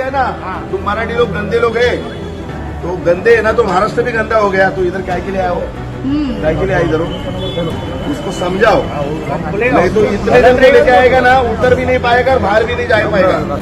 किया है ना, तुम मराठी लोग गंदे लोग है, तो गंदे है ना, तो महाराष्ट्र भी गंदा हो गया, तो इधर क्या के लिए आया हो, क्या के लिए आए इधर हो, उसको समझाओ। नहीं तो इतने जन को लेके आएगा ना, उतर भी नहीं पाएगा और बाहर भी नहीं जा पाएगा।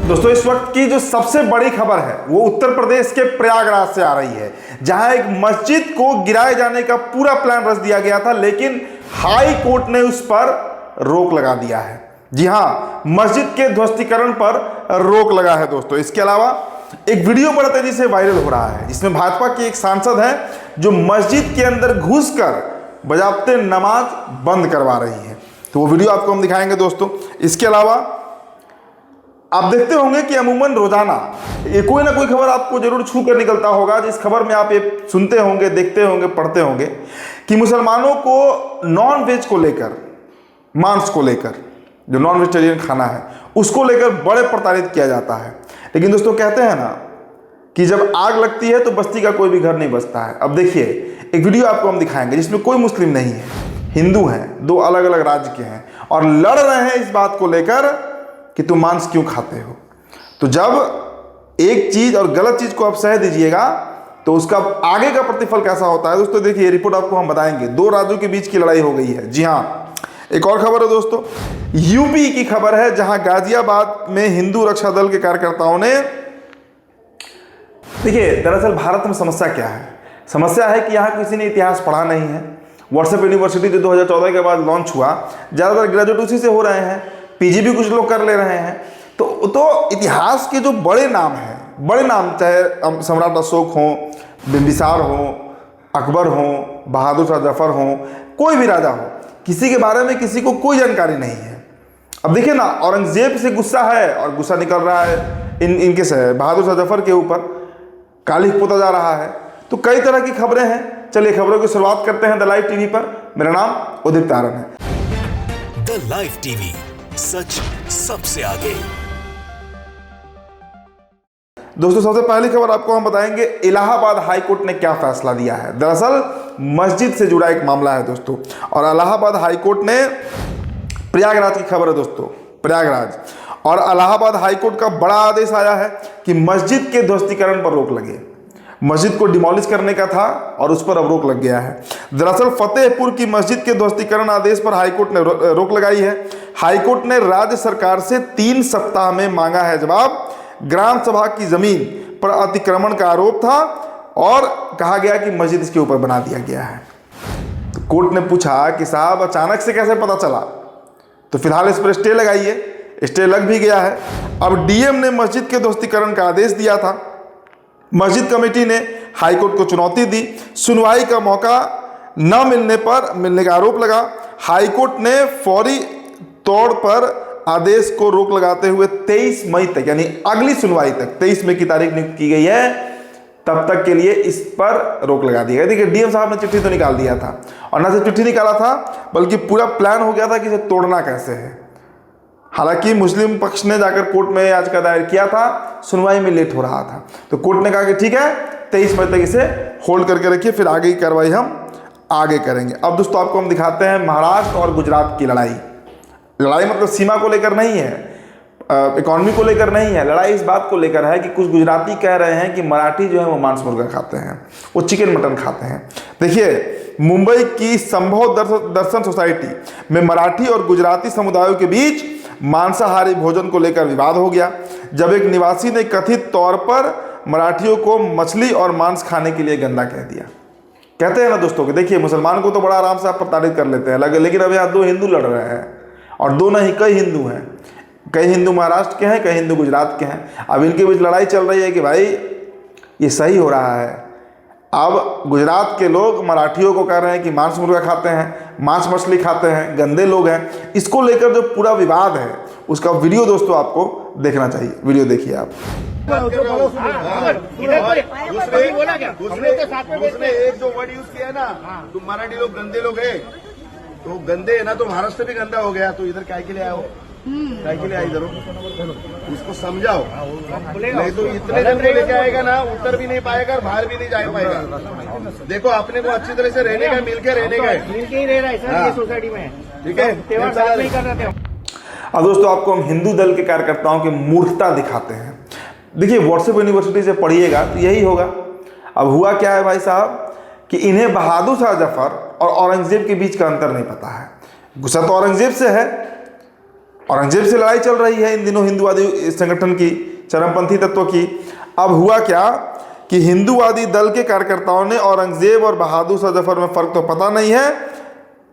दोस्तों, इस वक्त की जो सबसे बड़ी खबर है वो उत्तर प्रदेश के प्रयागराज से आ रही है, जहां एक मस्जिद को गिराए जाने का पूरा प्लान रच दिया गया था, लेकिन हाई कोर्ट ने उस पर रोक लगा दिया है। जी हां, मस्जिद के ध्वस्तीकरण पर रोक लगा है। दोस्तों, इसके अलावा एक वीडियो बड़ा तेजी से वायरल हो रहा है, जिसमें भाजपा की एक सांसद है जो मस्जिद के अंदर घुसकर बजाबते नमाज बंद करवा रही है। तो वो वीडियो आपको हम दिखाएंगे दोस्तों। इसके अलावा आप देखते होंगे कि अमूमन रोजाना ये कोई ना कोई खबर आपको जरूर छू कर निकलता होगा, जिस खबर में आप ये सुनते होंगे, देखते होंगे, पढ़ते होंगे कि मुसलमानों को नॉन वेज को लेकर, मांस को लेकर, जो नॉन वेजिटेरियन खाना है उसको लेकर बड़े प्रताड़ित किया जाता है। लेकिन दोस्तों, कहते हैं ना कि जब आग लगती है तो बस्ती का कोई भी घर नहीं बसता है। अब देखिए, एक वीडियो आपको हम दिखाएंगे जिसमें कोई मुस्लिम नहीं है, हिंदू हैं, दो अलग अलग राज्य के हैं और लड़ रहे हैं इस बात को लेकर कि तुम मांस क्यों खाते हो। तो जब एक चीज और गलत चीज को आप सह दीजिएगा तो उसका आगे का प्रतिफल कैसा होता है। दोस्तों देखिए, रिपोर्ट आपको हम बताएंगे। दो राज्यों के बीच की लड़ाई हो गई है। जी हाँ, एक और खबर है दोस्तों, यूपी की खबर है, जहां गाजियाबाद में हिंदू रक्षा दल के कार्यकर्ताओं ने, देखिए दरअसल भारत में समस्या क्या है, समस्या है कि यहाँ किसी ने इतिहास पढ़ा नहीं है। व्हाट्सएप यूनिवर्सिटी जो 2014 के बाद लॉन्च हुआ, ज़्यादातर ग्रेजुएट उसी से हो रहे हैं, पीजी भी कुछ लोग कर ले रहे हैं। तो इतिहास के जो बड़े नाम हैं, बड़े नाम, चाहे सम्राट अशोक हो, बिंबिसार हो, अकबर हो, बहादुर शाह जफर हो, कोई भी राजा हो, किसी के बारे में किसी को कोई जानकारी नहीं है। अब देखिए ना, औरंगजेब से गुस्सा है और गुस्सा निकल रहा है इनके से बहादुर शाह जफर के ऊपर, कालिख पोता जा रहा है। तो कई तरह की खबरें हैं। चलिए खबरों की शुरुआत करते हैं द लाइव टीवी पर। मेरा नाम उदित तारन है। द लाइव टीवी, सच सबसे आगे। दोस्तों, सबसे पहली खबर आपको हम बताएंगे, इलाहाबाद हाई कोर्ट ने क्या फैसला दिया है। दरअसल मस्जिद से जुड़ा एक मामला है दोस्तों, और इलाहाबाद हाई कोर्ट ने, प्रयागराज की खबर है दोस्तों, प्रयागराज और इलाहाबाद हाई कोर्ट का बड़ा आदेश आया है कि मस्जिद के ध्वस्तीकरण पर रोक लगे। मस्जिद को डिमोलिश करने का था और उस पर अब रोक लग गया है। दरअसल फतेहपुर की मस्जिद के ध्वस्तीकरण आदेश पर हाईकोर्ट ने रोक लगाई है। हाईकोर्ट ने राज्य सरकार से 3 सप्ताह में मांगा है जवाब। ग्राम सभा की जमीन पर अतिक्रमण का आरोप था और कहा गया कि मस्जिद इसके ऊपर बना दिया गया है। तो कोर्ट ने पूछा कि साहब अचानक से कैसे पता चला, तो फिलहाल इस पर स्टे लगाइए। स्टे लग भी गया है। अब डीएम ने मस्जिद के ध्वस्तीकरण का आदेश दिया था। मस्जिद कमेटी ने हाईकोर्ट को चुनौती दी। सुनवाई का मौका न मिलने का आरोप लगा। हाईकोर्ट ने फौरी तौर पर आदेश को रोक लगाते हुए 23 मई तक, यानी अगली सुनवाई तक, 23 मई की तारीख नियुक्त की गई है, तब तक के लिए इस पर रोक लगा दी गई। देखिए, डीएम साहब ने चिट्ठी तो निकाल दिया था, और न सिर्फ चिट्ठी निकाला था बल्कि पूरा प्लान हो गया था कि इसे तोड़ना कैसे है। हालांकि मुस्लिम पक्ष ने जाकर कोर्ट में याचिका दायर किया था, सुनवाई में लेट हो रहा था, तो कोर्ट ने कहा कि ठीक है, 23 मई तक इसे होल्ड करके रखिए, फिर आगे की कार्रवाई हम आगे करेंगे। अब दोस्तों आपको हम दिखाते हैं महाराष्ट्र और गुजरात की लड़ाई। लड़ाई मतलब सीमा को लेकर नहीं है, इकॉनमी को लेकर नहीं है, लड़ाई इस बात को लेकर है कि कुछ गुजराती कह रहे हैं कि मराठी जो है वो मांस मुर्गा खाते हैं, वो चिकन मटन खाते हैं। देखिए, मुंबई की संभव दर्शन सोसाइटी में मराठी और गुजराती समुदायों के बीच मांसाहारी भोजन को लेकर विवाद हो गया, जब एक निवासी ने कथित तौर पर मराठियों को मछली और मांस खाने के लिए गंदा कह दिया। कहते हैं ना दोस्तों कि देखिए, मुसलमान को तो बड़ा आराम से आप प्रताड़ित कर लेते हैं, लेकिन अब यहाँ 2 हिंदू लड़ रहे हैं, और 2 नहीं, कई हिंदू हैं। कई हिंदू महाराष्ट्र के हैं, कई हिंदू गुजरात के हैं। अब इनके बीच लड़ाई चल रही है कि भाई ये सही हो रहा है। अब गुजरात के लोग मराठियों को कह रहे हैं कि मांस मुर्गा खाते हैं, मांस मछली खाते हैं, गंदे लोग हैं। इसको लेकर जो पूरा विवाद है उसका वीडियो दोस्तों आपको देखना चाहिए। वीडियो देखिए आप। दूसरे एक जो वर्ड यूज किया है ना, तुम मराठी लोग गंदे लोग है, तो गंदे है ना, तो महाराष्ट्र भी गंदा हो गया, तो इधर क्या के लिए आए हो, काय के लिए आई इधर उसको समझाओ, नहीं तो इतने जन को लेके आएगा ना, उतर भी नहीं पाएगा और बाहर भी नहीं जा पाएगा। देखो अपने को अच्छी तरह से रहने का, मिलके रहने का है, मिलके ही रह रहा है सर ये सोसाइटी में, ठीक है। त्योहार साथ में ही कर रहे थे। अब दोस्तों आपको हम हिंदू दल के कार्यकर्ताओं की मूर्खता दिखाते हैं। देखिए व्हाट्सएप यूनिवर्सिटी से पढ़िएगा तो यही होगा। अब हुआ क्या है भाई साहब कि इन्हें बहादुर शाह जफर और औरंगजेब के बीच का अंतर नहीं पता है। गुस्सा तो औरंगजेब से है, औरंगजेब से लड़ाई चल रही है इन दिनों हिंदुवादी संगठन की, चरमपंथी तत्व की। अब हुआ क्या कि हिंदूवादी दल के कार्यकर्ताओं ने औरंगजेब और बहादुर शाह जफर में फर्क तो पता नहीं है।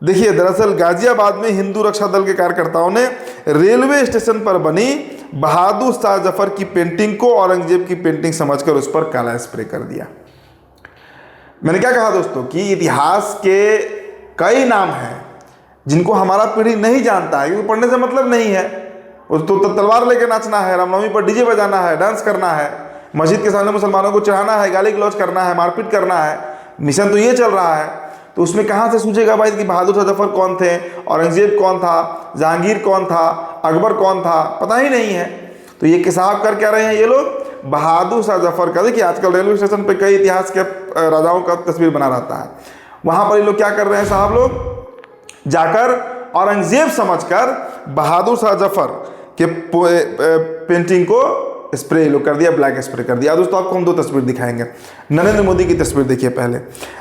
देखिए दरअसल गाजियाबाद में हिंदू रक्षा दल के कार्यकर्ताओं ने रेलवे स्टेशन पर बनी बहादुर शाह जफर की पेंटिंग को औरंगजेब की पेंटिंग समझकर उस पर काला स्प्रे कर दिया। मैंने क्या कहा दोस्तों कि इतिहास के कई नाम हैं जिनको हमारा पीढ़ी नहीं जानता है, क्योंकि पढ़ने से मतलब नहीं है। तो तलवार लेके नाचना है, रामनवमी पर डीजे बजाना है, डांस करना है, मस्जिद के सामने मुसलमानों को चढ़ाना है, गाली गलौज करना है, मारपीट करना है, मिशन तो ये चल रहा है। तो उसमें कहाँ से सूझेगा भाई कि बहादुर शाह जफर कौन थे, औरंगजेब कौन था, जहांगीर कौन था, अकबर कौन था, पता ही नहीं है। तो ये किसाब कर क्या रहे हैं ये लोग, बहादुर शाह जफर का। देखिए आजकल रेलवे स्टेशन पे कई इतिहास के राजाओं का तस्वीर बना रहता है, वहाँ पर ये लोग क्या कर रहे हैं साहब, लोग जाकर औरंगजेब समझकर बहादुर शाह जफर के पेंटिंग को स्प्रे लोग कर दिया, ब्लैक स्प्रे कर दिया। दोस्तों आपको हम दो तस्वीर दिखाएंगे। नरेंद्र मोदी की तस्वीर देखिए पहले,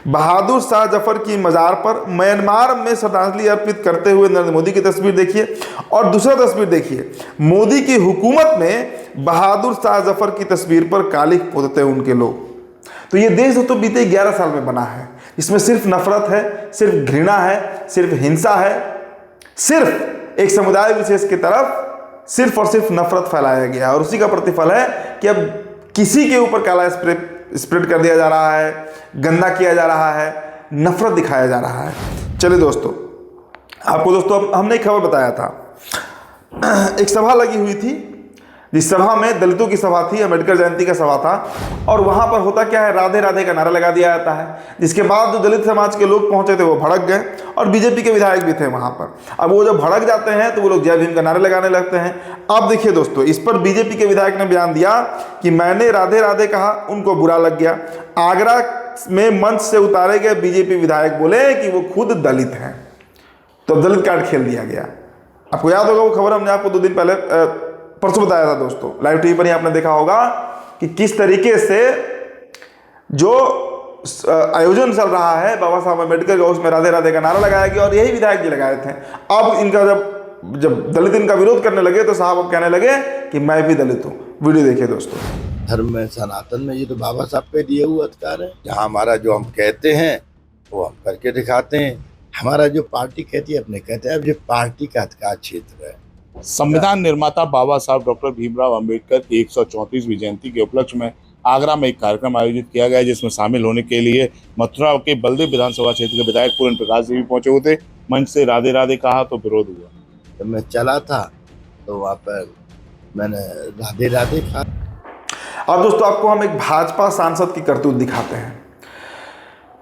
बहादुर शाह जफर की मजार पर म्यांमार में श्रद्धांजलि अर्पित करते हुए नरेंद्र मोदी की तस्वीर देखिए, और दूसरा तस्वीर देखिए मोदी की हुकूमत में बहादुर शाह जफर की तस्वीर पर कालिख पोतते हैं उनके लोग। तो ये देश तो बीते 11 साल में बना है, इसमें सिर्फ नफरत है, सिर्फ घृणा है, सिर्फ हिंसा है, सिर्फ एक समुदाय विशेष की तरफ सिर्फ और सिर्फ नफरत फैलाया गया। और उसी का प्रतिफल है कि अब किसी के ऊपर काला स्प्रेड कर दिया जा रहा है, गंदा किया जा रहा है, नफरत दिखाया जा रहा है। चलिए दोस्तों, आपको दोस्तों हमने एक खबर बताया था, एक सभा लगी हुई थी, जिस सभा में दलितों की सभा थी, अम्बेडकर जयंती का सभा था, और वहाँ पर होता क्या है, राधे राधे का नारा लगा दिया जाता है, जिसके बाद जो दलित समाज के लोग पहुँचे थे वो भड़क गए, और बीजेपी के विधायक भी थे वहाँ पर। अब वो जब भड़क जाते हैं तो वो लोग जय भीम का नारे लगाने लगते हैं। अब देखिए दोस्तों, इस पर बीजेपी के विधायक ने बयान दिया कि मैंने राधे राधे कहा, उनको बुरा लग गया। आगरा में मंच से उतारे गए बीजेपी विधायक बोले कि वो खुद दलित हैं, तो दलित कार्ड खेल दिया गया। आपको याद होगा वो खबर हमने आपको 2 दिन पहले परसों बताया था दोस्तों, लाइव टीवी पर ही आपने देखा होगा कि किस तरीके से जो आयोजन चल रहा है बाबा साहब अम्बेडकर का, उसमें राधे राधे का नारा लगाया गया और यही विधायक जी लगाए थे। अब इनका जब दलित इनका विरोध करने लगे तो साहब अब कहने लगे कि मैं भी दलित हूँ। वीडियो देखिए दोस्तों। धर्म में, सनातन में ये तो बाबा साहब पे दिए हुए अधिकार है, जहाँ हमारा जो हम कहते हैं वो हम करके दिखाते हैं। हमारा जो पार्टी कहती है अपने कहते हैं, अब ये पार्टी का अधिकार क्षेत्र है। संविधान निर्माता बाबा साहब डॉक्टर भीमराव अंबेडकर की 134वीं जयंती के उपलक्ष्य में आगरा में एक कार्यक्रम आयोजित किया गया, जिसमें शामिल होने के लिए मथुरा के बलदेव विधानसभा क्षेत्र के विधायक पूर्ण प्रकाश जी भी पहुंचे हुए थे। मंच से राधे राधे कहा तो विरोध हुआ। जब मैं चला था तो वहाँ पर मैंने राधे राधे कहा। अब दोस्तों आपको हम एक भाजपा सांसद की करतूत दिखाते हैं।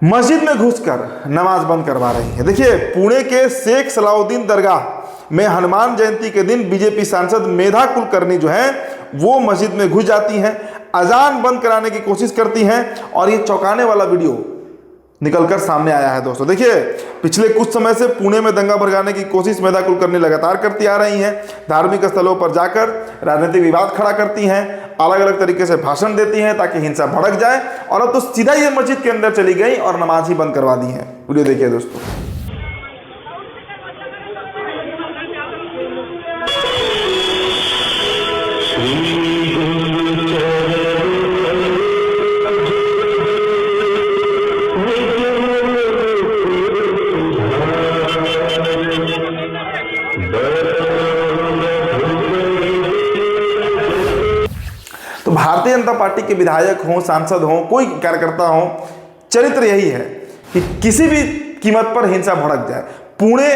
मस्जिद में घुसकर नमाज बंद करवा रही है। देखिए पुणे के शेख सलाउद्दीन दरगाह में हनुमान जयंती के दिन बीजेपी सांसद मेधा कुलकर्णी जो है वो मस्जिद में घुस जाती हैं, अजान बंद कराने की कोशिश करती हैं, और ये चौंकाने वाला वीडियो निकलकर सामने आया है दोस्तों। देखिए पिछले कुछ समय से पुणे में दंगा भड़काने की कोशिश मेधा कुलकर्णी लगातार करती आ रही हैं। धार्मिक स्थलों पर जाकर राजनीतिक विवाद खड़ा करती हैं, अलग अलग तरीके से भाषण देती हैं ताकि हिंसा भड़क जाए, और अब तो सीधा ये मस्जिद के अंदर चली गई और नमाज ही बंद करवा दी है। वीडियो देखिए दोस्तों। तो भारतीय जनता पार्टी के विधायक हों, सांसद हों, कोई कार्यकर्ता हो, चरित्र यही है कि किसी भी कीमत पर हिंसा भड़क जाए। पुणे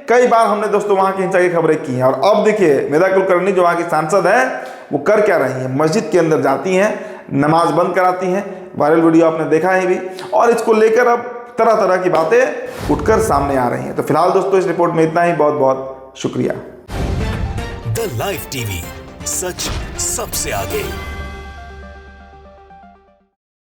कई बार हमने दोस्तों वहां की हिंसा की खबरें की हैं, और अब देखिए मेधा कुलकर्णी जो वहां की सांसद है वो कर क्या रही हैं, मस्जिद के अंदर जाती हैं, नमाज बंद कराती हैं। वायरल वीडियो आपने देखा है भी, और इसको लेकर अब तरह तरह की बातें उठकर सामने आ रही हैं। तो फिलहाल दोस्तों इस रिपोर्ट में इतना ही। बहुत बहुत शुक्रिया। द लाइव टीवी, सच सबसे आगे।